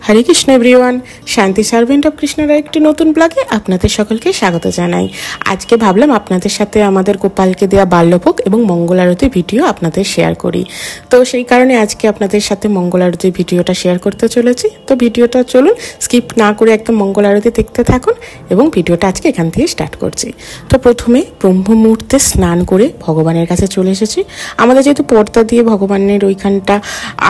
হরে Krishna everyone, শান্তি servant of কৃষ্ণের একটি নতুন ব্লগে আপনাদের সকলকে স্বাগত জানাই। আজকে ভাবলাম আপনাদের সাথে আমাদের গোপালকে দেওয়া বাল্যভোগ এবং মঙ্গল আরতির ভিডিও আপনাদের শেয়ার করি। তো সেই কারণে আজকে আপনাদের সাথে মঙ্গল আরতির ভিডিওটা শেয়ার করতে চলেছি। তো ভিডিওটা চলুন স্কিপ না করে একদম মঙ্গল আরতি দেখতে থাকুন এবং ভিডিওটা আজকে এখান থেকে স্টার্ট করছি। তো প্রথমে ব্রহ্ম মুহূর্তে স্নান করে ভগবানের কাছে চলে এসেছি। আমাদের যেহেতু পর্দা দিয়ে ভগবানের ওইখানটা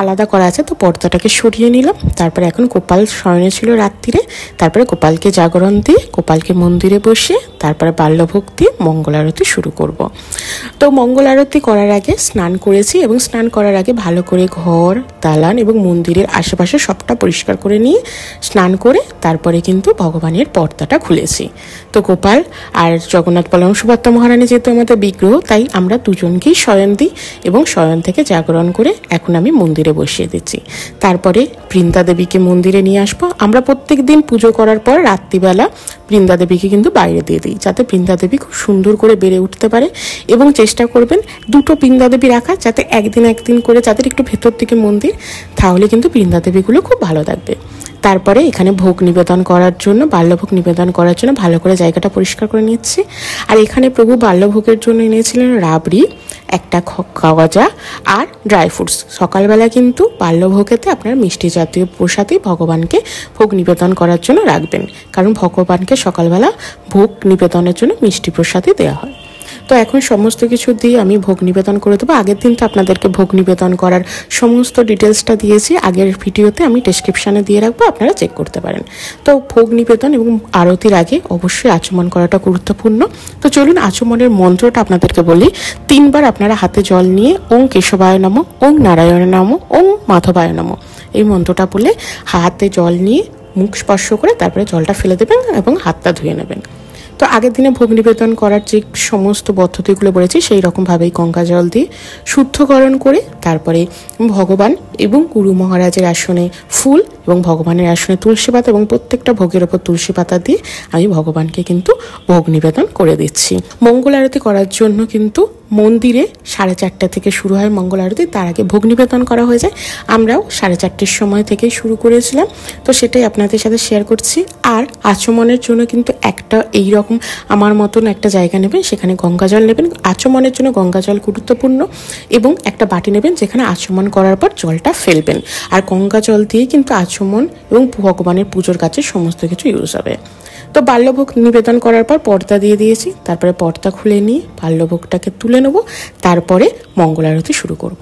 আলাদা করা আছে, তো পর্দাটাকে সরিয়ে নিলাম। তারপরে এখন গোপাল শয়নে ছিল রাত্রিরে, তারপরে গোপালকে জাগরণ দিয়ে গোপালকে মন্দিরে বসে তারপরে বাল্যভোগ দিয়ে মঙ্গল আরতি শুরু করব। তো মঙ্গল আরতি করার আগে স্নান করেছি এবং স্নান করার আগে ভালো করে ঘর, দালান এবং মন্দিরের আশেপাশে সবটা পরিষ্কার করে নিয়ে স্নান করে তারপরে কিন্তু ভগবানের পর্দাটা খুলেছি। তো গোপাল আর জগন্নাথ বলরাম সুভদ্রা মহারানী যেহেতু আমাদের বিগ্রহ, তাই আমরা দুজনকেই শয়ন দিই এবং শয়ন থেকে জাগরণ করে এখন আমি মন্দিরে বসিয়ে দিচ্ছি। তারপরে বৃন্দা দেবীকে মন্দিরে নিয়ে আসবো। আমরা প্রত্যেক দিন পুজো করার পর রাত্রিবেলা বৃন্দা দেবীকে কিন্তু বাইরে দিয়ে দিই, যাতে বৃন্দা দেবী খুব সুন্দর করে বেড়ে উঠতে পারে। এবং চেষ্টা করবেন দুটো বৃন্দা দেবী রাখার, যাতে একদিন করে যাদের একটু ভেতর দিকে মন্দির, তাহলে কিন্তু বৃন্দা দেবীগুলো খুব ভালো থাকবে। তারপরে এখানে ভোগ নিবেদন করার জন্য, বাল্যভোগ নিবেদন করার জন্য ভালো করে জায়গাটা পরিষ্কার করে নিচ্ছি। আর এখানে প্রভু বাল্যভোগের জন্য এনেছিলেন রাবড়ি, একটা গজা আর ড্রাই ফ্রুটস। সকালবেলা কিন্তু বাল্যভোগেতে আপনারা মিষ্টি জাতীয় প্রসাদই ভগবানকে ভোগ নিবেদন করার জন্য রাখবেন, কারণ ভগবানকে সকালবেলা ভোগ নিবেদনের জন্য মিষ্টি প্রসাদই দেওয়া হয়। তো এখন সমস্ত কিছু দিয়ে আমি ভোগ নিবেদন করে দেবো। আগের দিন তো আপনাদেরকে ভোগ নিবেদন করার সমস্ত ডিটেলসটা দিয়েছি, আগের ভিডিওতে আমি ডেসক্রিপশানে দিয়ে রাখবো, আপনারা চেক করতে পারেন। তো ভোগ নিবেদন এবং আরতির আগে অবশ্যই আচমন করাটা গুরুত্বপূর্ণ। তো চলুন আচমনের মন্ত্রটা আপনাদেরকে বলি। 3 বার আপনারা হাতে জল নিয়ে ওং কেশবায় নমঃ, ওং নারায়ণ নমঃ, ওং মাধবায় নমঃ এই মন্ত্রটা বলে হাতে জল নিয়ে মুখ স্পর্শ করে তারপরে জলটা ফেলে দেবেন এবং হাতটা ধুয়ে নেবেন। তো আগের দিনে ভোগ নিবেদন করার যে সমস্ত পদ্ধতিগুলো বলেছি সেই রকমভাবেই গঙ্গা জল দিয়ে শুদ্ধকরণ করে তারপরে ভগবান এবং গুরু মহারাজের আসনে ফুল এবং ভগবানের আসনে তুলসী পাতা এবং প্রত্যেকটা ভোগের ওপর তুলসী পাতা দিয়ে আমি ভগবানকে কিন্তু ভোগ নিবেদন করে দিচ্ছি। মঙ্গল আরতি করার জন্য কিন্তু মন্দিরে 4:30 থেকে শুরু হয় মঙ্গল আরতি, তার আগে ভোগ নিবেদন করা হয়ে যায়। আমরাও 4:30 সময় থেকেই শুরু করেছিলাম, তো সেটাই আপনাদের সাথে শেয়ার করছি। আর আচমনের জন্য কিন্তু একটা এইরকম আমার মতন একটা জায়গা নেবেন, সেখানে গঙ্গা জল নেবেন। আচমনের জন্য গঙ্গা জল গুরুত্বপূর্ণ এবং একটা বাটি নেবেন যেখানে আচমন করার পর জলটা ফেলবেন। আর গঙ্গা জল দিয়ে কিন্তু আচমন এবং ভগবানের পুজোর কাছে সমস্ত কিছু ইউজ হবে। তো বাল্যভোগ নিবেদন করার পর পর্দা দিয়ে দিয়েছি, তারপরে পর্দা খুলে নিয়ে বাল্যভোগটাকে তুলে নেব, তারপরে মঙ্গল আরতি শুরু করব।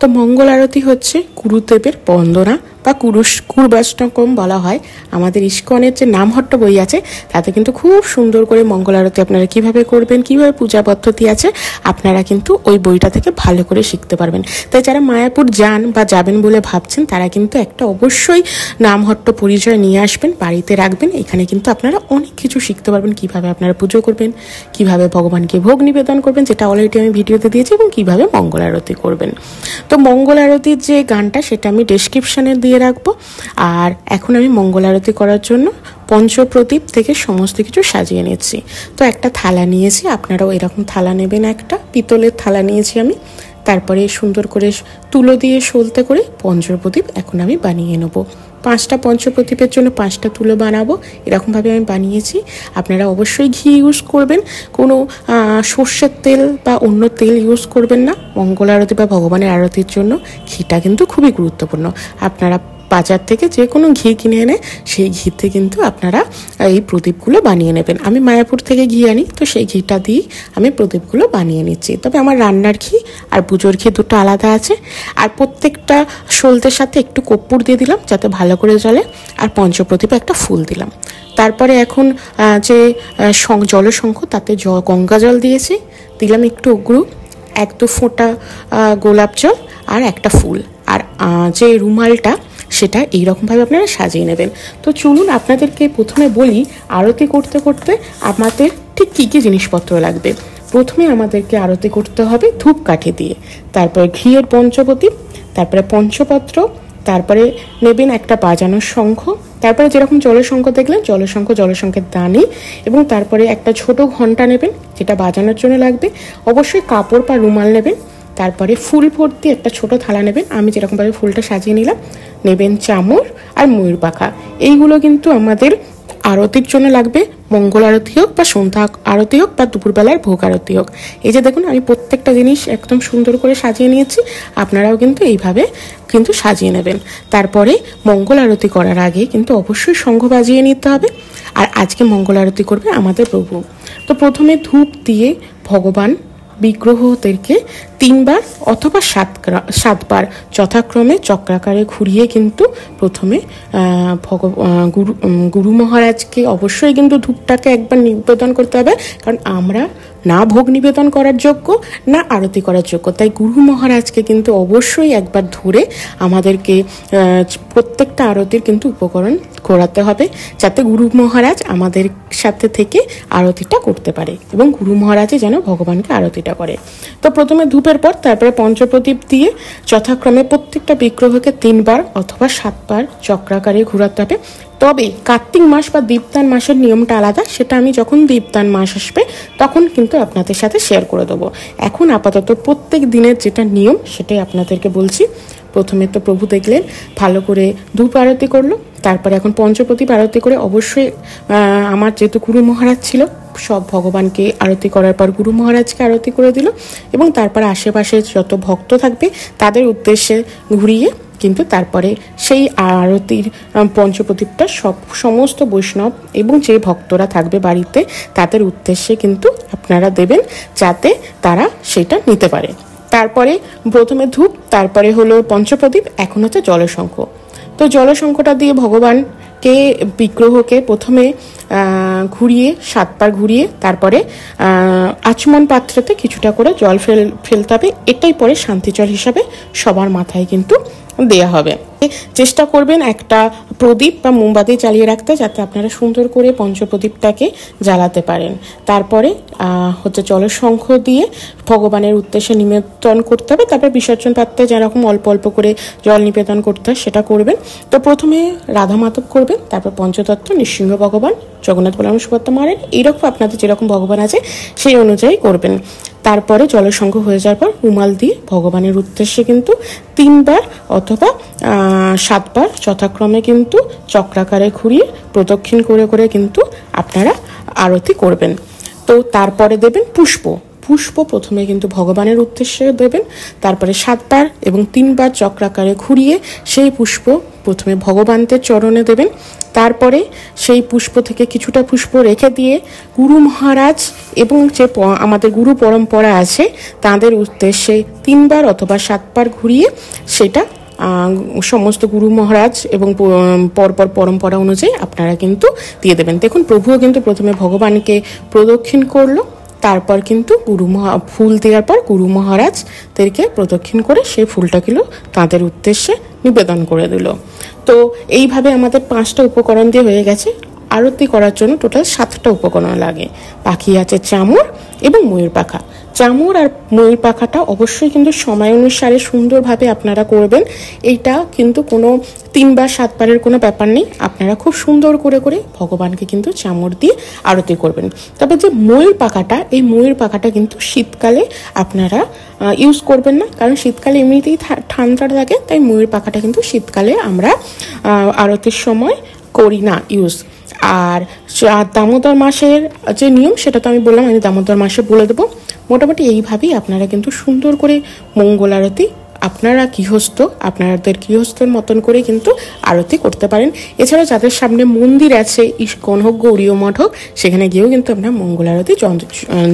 তো মঙ্গল আরতি হচ্ছে গুরুদেবের বন্দনা বা কুরবাষ্টকম বলা হয়। আমাদের ইস্কনের যে নামহট্ট বই আছে তাতে কিন্তু খুব সুন্দর করে মঙ্গল আরতি আপনারা কিভাবে করবেন, কিভাবে পূজা পদ্ধতি আছে, আপনারা কিন্তু ওই বইটা থেকে ভালো করে শিখতে পারবেন। তাই যারা মায়াপুর যান বা যাবেন বলে ভাবছেন, তারা কিন্তু একটা অবশ্যই নামহট্ট পরিচয় নিয়ে আসবেন, বাড়িতে রাখবেন। এখানে কিন্তু আপনারা অনেক কিছু শিখতে পারবেন, কিভাবে আপনারা পুজো করবেন, কিভাবে ভগবানকে ভোগ নিবেদন করবেন, যেটা অলরেডি আমি ভিডিওতে দিয়েছি, এবং কিভাবে মঙ্গল আরতি করবেন। তো মঙ্গল আরতির যে গানটা সেটা আমি ডেসক্রিপশানে দিয়ে রাখবো। আর এখন আমি মঙ্গল আরতি করার জন্য পঞ্চপ্রদীপ থেকে সমস্ত কিছু সাজিয়ে নিচ্ছি। তো একটা থালা নিয়েছি, আপনারাও এরকম থালা নেবেন, একটা পিতলের থালা নিয়েছি আমি। তারপরে সুন্দর করে তুলো দিয়ে সলতে করে পঞ্চপ্রদীপ এখন আমি বানিয়ে নেবো। 5টা পঞ্চপ্রদীপের জন্য 5টা তুলো বানাবো, এরকমভাবে আমি বানিয়েছি। আপনারা অবশ্যই ঘি ইউজ করবেন, কোনো সর্ষের তেল বা অন্য তেল ইউজ করবেন না। মঙ্গল আরতি বা ভগবানের আরতির জন্য ঘিটা কিন্তু খুবই গুরুত্বপূর্ণ। আপনারা বাজার থেকে যে কোনো ঘি কিনে এনে সেই ঘিতে কিন্তু আপনারা এই প্রদীপগুলো বানিয়ে নেবেন। আমি মায়াপুর থেকে ঘি আনি, তো সেই ঘিটা দিয়ে আমি প্রদীপগুলো বানিয়ে নিচ্ছি। তবে আমার রান্নার ঘি আর পুজোর ঘি দুটো আলাদা আছে। আর প্রত্যেকটা সলতের সাথে একটু কর্পূর দিয়ে দিলাম যাতে ভালো করে জ্বলে, আর পঞ্চপ্রদীপে একটা ফুল দিলাম। তারপরে এখন যে জলশঙ্খ তাতে গঙ্গা জল দিয়েছি, দিলাম একটু অগ্রু, 1-2 ফোঁটা গোলাপ জল আর একটা ফুল। আর যে রুমালটা সেটা এইরকমভাবে আপনারা সাজিয়ে নেবেন। তো চলুন আপনাদেরকে প্রথমে বলি আরতি করতে করতে আমাদের ঠিক কী কী জিনিসপত্র লাগবে। প্রথমে আমাদেরকে আরতি করতে হবে ধূপকাঠি দিয়ে, তারপরে ঘিয়ের পঞ্চপ্রদীপ, তারপরে পঞ্চপত্র, তারপরে নেবেন একটা বাজানোর শঙ্খ, তারপরে যেরকম জলশঙ্খ দেখলেন জলশঙ্খের দানি, এবং তারপরে একটা ছোট ঘন্টা নেবেন যেটা বাজানোর জন্য লাগবে। অবশ্যই কাপড় বা রুমাল নেবেন। তারপরে ফুল ভর্তি একটা ছোট থালা নেবেন, আমি যেরকমভাবে ফুলটা সাজিয়ে নিলাম। নেবেন চামর আর ময়ূর পাখা, এইগুলো কিন্তু আমাদের আরতির জন্য লাগবে, মঙ্গল আরতি হোক বা সন্ধ্যা আরতি হোক বা দুপুরবেলার ভোগ আরতি হোক। এই যে দেখুন আমি প্রত্যেকটা জিনিস একদম সুন্দর করে সাজিয়ে নিয়েছি, আপনারাও কিন্তু এইভাবে কিন্তু সাজিয়ে নেবেন। তারপরে মঙ্গল আরতি করার আগে কিন্তু অবশ্যই শঙ্খ বাজিয়ে নিতে হবে। আর আজকে মঙ্গল আরতি করবে আমাদের প্রভু। তো প্রথমে ধূপ দিয়ে ভগবান বিগ্রহদেরকে 3 বার অথবা 7 বার যথাক্রমে চক্রাকারে ঘুরিয়ে কিন্তু প্রথমে গুরু মহারাজকে অবশ্যই কিন্তু ধূপটাকে একবার নিবেদন করতে হবে, কারণ আমরা না ভোগ নিবেদন করার যোগ্য না আরতি করার যোগ্য। তাই গুরু মহারাজকে কিন্তু অবশ্যই একবার ধরে আমাদেরকে প্রত্যেকটা আরতির কিন্তু উপকরণ করাতে হবে, যাতে গুরু মহারাজ আমাদের সাথে থেকে আরতিটা করতে পারে এবং গুরু মহারাজই যেন ভগবানকে আরতিটা করে। তো প্রথমে ধূপের পর তারপরে পঞ্চপ্রদীপ দিয়ে যথাক্রমে প্রত্যেকটা বিগ্রহকে 3 বার অথবা 7 বার চক্রাকারে ঘোরাতে হবে। তবে কার্তিক মাস বা দীপদান মাসের নিয়মটা আলাদা, সেটা আমি যখন দীপদান মাস আসবে তখন কিন্তু আপনাদের সাথে শেয়ার করে দেবো। এখন আপাতত প্রত্যেক দিনের যেটা নিয়ম সেটাই আপনাদেরকে বলছি। প্রথমে তো প্রভু দেখলেন ভালো করে ধূপ আরতি করলো, তারপরে এখন পঞ্চপ্রদীপ আরতি করে অবশ্যই আমার যেহেতু গুরু মহারাজ ছিল, সব ভগবানকে আরতি করার পর গুরু মহারাজকে আরতি করে দিল এবং তারপর আশেপাশে যত ভক্ত থাকবে তাদের উদ্দেশ্যে ঘুরিয়ে কিন্তু তারপরে সেই আরতির পঞ্চপ্রদীপটা সমস্ত বৈষ্ণব এবং যে ভক্তরা থাকবে বাড়িতে তাদের উদ্দেশ্যে কিন্তু আপনারা দেবেন, যাতে তারা সেটা নিতে পারে। তারপরে প্রথমে ধূপ, তারপরে হলো পঞ্চপ্রদীপ, এখন হচ্ছে জলশঙ্খ। তো জলশঙ্খটা দিয়ে ভগবানকে বিগ্রহকে প্রথমে ঘুরিয়ে 7 বার ঘুরিয়ে তারপরে আচমন পাত্রতে কিছুটা করে জল ফেলতে হবে। এটাই পরে শান্তি জল হিসাবে সবার মাথায় কিন্তু দেয়া হবে। চেষ্টা করবেন একটা প্রদীপ বা মোমবাতি জ্বালিয়ে রাখতে, যাতে আপনারা সুন্দর করে পঞ্চপ্রদীপটাকে জ্বালাতে পারেন। তারপরে হচ্ছে জলশঙ্খ দিয়ে ভগবানের উদ্দেশ্যে নিবেদন করতে হবে। তারপর বিসর্জন পাত্রে যেরকম অল্প অল্প করে জল নিবেদন করতে হয় সেটা করবেন। তো প্রথমে রাধা মাধব করবেন, তারপর পঞ্চতত্ত্ব, নৃসিংহ ভগবান, জগন্নাথ বলরাম সুভদ্রা মহারাজ, এইরকম আপনাদের যেরকম ভগবান আছে সেই অনুযায়ী করবেন। তারপরে জলশঙ্খ হয়ে যাওয়ার পর রুমাল দিয়ে ভগবানের উদ্দেশ্যে কিন্তু 3 বার অথবা 7 বার যথাক্রমে কিন্তু চক্রাকারে ঘুরিয়ে প্রদক্ষিণ করে করে কিন্তু আপনারা আরতি করবেন। তো তারপরে দেবেন পুষ্প প্রথমে কিন্তু ভগবানের উদ্দেশ্যে দেবেন, তারপরে 7 বার এবং 3 বার চক্রাকারে ঘুরিয়ে সেই পুষ্প প্রথমে ভগবানদের চরণে দেবেন। তারপরে সেই পুষ্প থেকে কিছুটা পুষ্প রেখে দিয়ে গুরু মহারাজ এবং যে আমাদের গুরু পরম্পরা আছে তাদের উদ্দেশ্যে 3 বার অথবা 7 বার ঘুরিয়ে সেটা সমস্ত গুরু মহারাজ এবং পরপর পরম্পরা অনুযায়ী আপনারা কিন্তু দিয়ে দেবেন। দেখুন প্রভুও কিন্তু প্রথমে ভগবানকে প্রদক্ষিণ করলো, তারপর কিন্তু ফুল দেওয়ার পর গুরু মহারাজদেরকে প্রদক্ষিণ করে সেই ফুলটা কিন্তু তাদের উদ্দেশ্যে নিবেদন করে দিল। তো এইভাবে আমাদের 5টা উপকরণ দিয়ে হয়ে গেছে। আরতি করার জন্য টোটাল 7টা উপকরণ লাগে, বাকি আছে চামর এবং ময়ূর পাখা। চামর আর ময়ূর পাখাটা অবশ্যই কিন্তু সময় অনুসারে সুন্দরভাবে আপনারা করবেন। এইটা কিন্তু কোনো 3 বার 7 বারের কোনো ব্যাপার নেই, আপনারা খুব সুন্দর করে করে ভগবানকে কিন্তু চামর দিয়ে আরতি করবেন। তবে যে ময়ূর পাখাটা, এই ময়ূর পাখাটা কিন্তু শীতকালে আপনারা ইউজ করবেন না, কারণ শীতকালে এমনিতেই ঠান্ডা থাকে, তাই ময়ূর পাখাটা কিন্তু শীতকালে আমরা আরতির সময় করি না ইউজ। আর দামোদর মাসের যে নিয়ম সেটা তো আমি বললাম, আমি দামোদর মাসে বলে দেবো। মোটামুটি এইভাবেই আপনারা কিন্তু সুন্দর করে মঙ্গল আরতি আপনারা আপনাদের গৃহস্থের মতন করে কিন্তু আরতি করতে পারেন। এছাড়া যাদের সামনে মন্দির আছে, ইস্কন হোক, গৌরীয় মঠ হোক, সেখানে গিয়েও কিন্তু আমরা মঙ্গল আরতি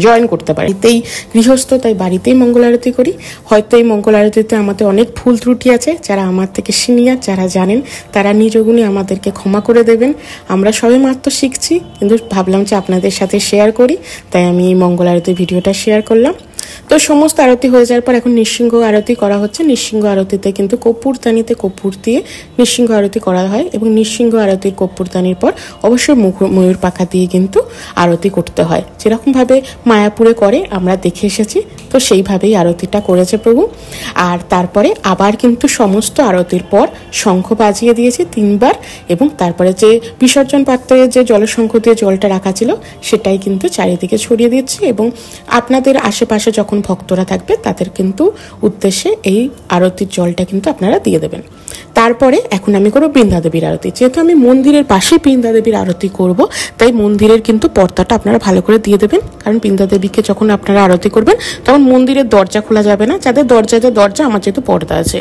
জয়েন করতে পারি। এতেই গৃহস্থ, তাই বাড়িতেই মঙ্গল আরতি করি। হয়তো এই মঙ্গল আরতিতে আমাদের অনেক ভুল ত্রুটি আছে, যারা আমার থেকে সিনিয়র যারা জানেন তারা নিজ গুণে আমাদেরকে ক্ষমা করে দেবেন। আমরা সবে মাত্র শিখছি, কিন্তু ভাবলাম যে আপনাদের সাথে শেয়ার করি, তাই আমি এই মঙ্গল আরতি ভিডিওটা শেয়ার করলাম। তো সমস্ত আরতি হয়ে যাওয়ার পর এখন নৃসিংহ আরতি করা হচ্ছে। নৃসিংহ আরতিতে কিন্তু কর্পূরদানিতে কর্পূর দিয়ে নৃসিংহ আরতি করা হয় এবং নৃসিংহ আরতির কর্পূরদানির পর অবশ্যই ময়ূর পাখা দিয়ে কিন্তু আরতি করতে হয়, যেরকমভাবে মায়াপুরে করে আমরা দেখে এসেছি। তো সেইভাবেই আরতিটা করেছে প্রভু। আর তারপরে আবার কিন্তু সমস্ত আরতির পর শঙ্খ বাজিয়ে দিয়েছে 3 বার এবং তারপরে যে বিসর্জন পাত্রে যে জলশঙ্খ দিয়ে জলটা রাখা ছিল সেটাই কিন্তু চারিদিকে ছড়িয়ে দিচ্ছে এবং আপনাদের আশেপাশে যখন ভক্তরা থাকবে তাদের কিন্তু উদ্দেশ্যে এই আরতির জলটা কিন্তু আপনারা দিয়ে দেবেন। তারপরে এখন আমি করবো বৃন্দা দেবীর আরতি। যেহেতু আমি মন্দিরের পাশে বৃন্দা দেবীর আরতি করব, তাই মন্দিরের কিন্তু পর্দাটা আপনারা ভালো করে দিয়ে দেবেন, কারণ বৃন্দা দেবীকে যখন আপনারা আরতি করবেন তখন মন্দিরের দরজা খোলা যাবে না, যাদের দরজা আমার যেহেতু পর্দা আছে।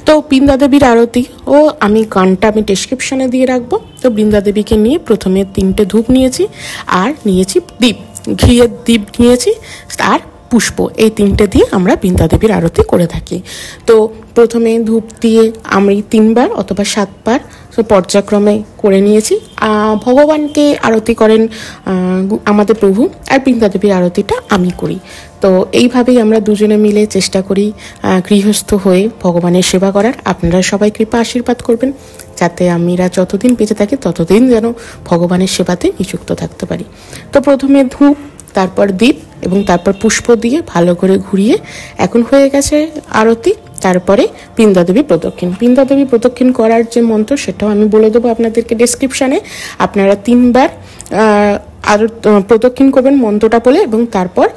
তো বৃন্দা দেবীর আরতি ও আমি গানটা আমি ডেসক্রিপশনে দিয়ে রাখবো। তো বৃন্দা দেবীকে নিয়ে প্রথমে 3টে ধূপ নিয়েছি, আর নিয়েছি দ্বীপ, ঘিয়ের দ্বীপ নিয়েছি, আর পুষ্প, এই 3টে দিয়ে আমরা বৃন্দা দেবীর আরতি করে থাকি। তো প্রথমে ধূপ দিয়ে আমি 3বার অথবা 7বার পর্যায়ক্রমে করে নিয়েছি। ভগবানকে আরতি করেন আমাদের প্রভু, আর বৃন্দা দেবীর আরতিটা আমি করি। তো এইভাবেই আমরা দুজনে মিলে চেষ্টা করি গৃহস্থ হয়ে ভগবানের সেবা করার। আপনারা সবাই কৃপা আশীর্বাদ করবেন যাতে আমরা যতদিন বেঁচে থাকি ততদিন যেন ভগবানের সেবাতে নিযুক্ত থাকতে পারি। তো প্রথমে ধূপ, তারপর দীপ এবং তারপর পুষ্প দিয়ে ভালো করে ঘুরিয়ে এখন হয়ে গেছে আরতি। তারপরে বৃন্দা দেবী প্রদক্ষিণ। বৃন্দা দেবী প্রদক্ষিণ করার যে মন্ত্র সেটাও আমি বলে দেবো আপনাদেরকে ডেসক্রিপশানে। আপনারা 3বার আর প্রদক্ষিণ করবেন মন্ত্রটা বলে, এবং তারপর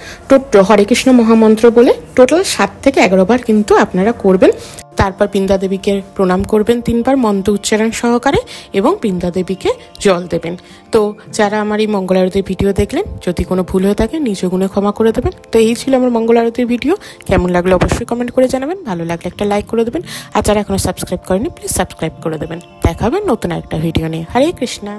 হরে কৃষ্ণ মহামন্ত্র বলে টোটাল 7 থেকে 11 বার কিন্তু আপনারা করবেন। তারপর বৃন্দা দেবীকে প্রণাম করবেন 3বার মন্ত্র উচ্চারণ সহকারে, এবং বৃন্দা দেবীকে জল দেবেন। তো যারা আমার এই মঙ্গল আরতির ভিডিও দেখলেন, যদি কোনো ভুল হয়ে থাকে নিজ গুণে ক্ষমা করে দেবেন। তো এই ছিল আমার মঙ্গল আরতির ভিডিও। কেমন লাগলো অবশ্যই কমেন্ট করে জানাবেন, ভালো লাগলে একটা লাইক করে দেবেন, আর যারা এখনো সাবস্ক্রাইব করেনি প্লিজ সাবস্ক্রাইব করে দেবেন। দেখা হবে নতুন একটা ভিডিও নিয়ে। হরে কৃষ্ণা।